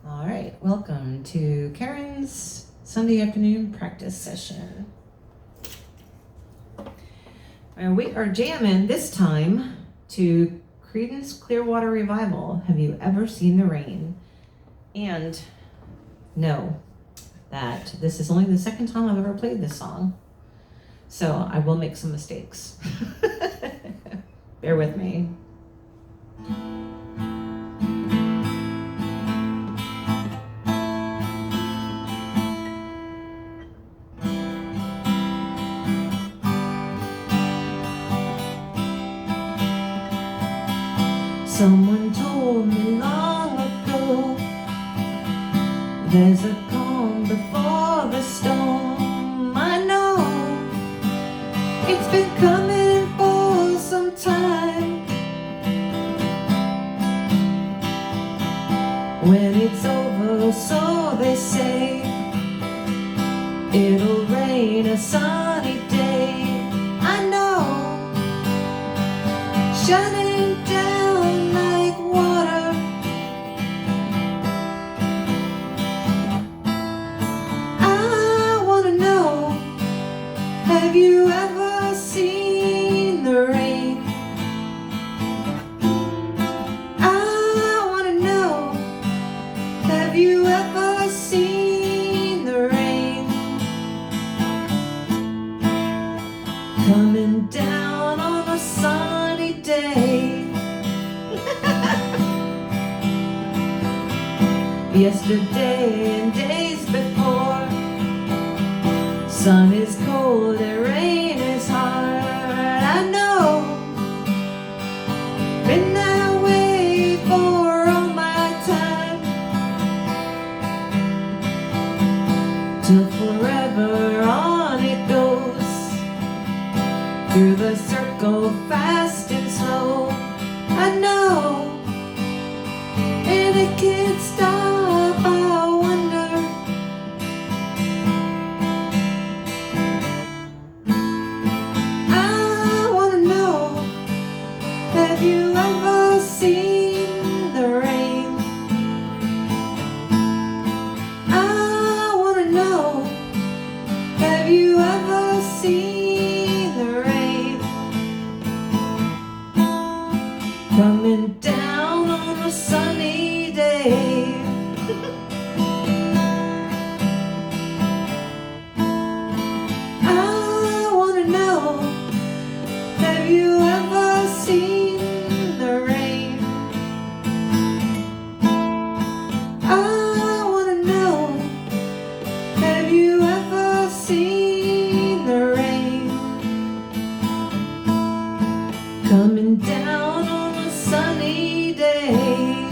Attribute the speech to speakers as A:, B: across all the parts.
A: All right, welcome to Karen's Sunday afternoon practice session. And we are jamming this time to Creedence Clearwater Revival. Have you ever seen the rain? And know that this is only the second time I've ever played this song, so I will make some mistakes. Bear with me. Someone told me long ago, there's a calm before the storm. I know it's been coming for some time. When it's over, so they say, it'll rain a sunny day. I know, shutting down like water. I wanna know, have you ever seen the rain? I wanna know, have you ever seen the rain? Coming down on a sunny day. Yesterday and days before, sun is cold and rain is hard. I know, been that way for all my time, till forever on it goes, through the circle fast and slow. I know, and it can't stop. I wonder, I wanna know, have you ever seen the rain? I wanna know, have you ever seen the rain? Coming down on a sunny day. I wanna know, have you ever seen the rain? I wanna know, have you ever seen the rain? Coming down on a sunny day.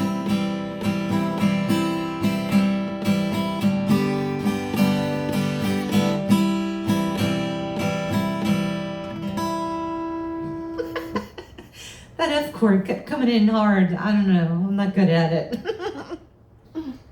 A: That F chord kept coming in hard. I don't know. I'm not good at it.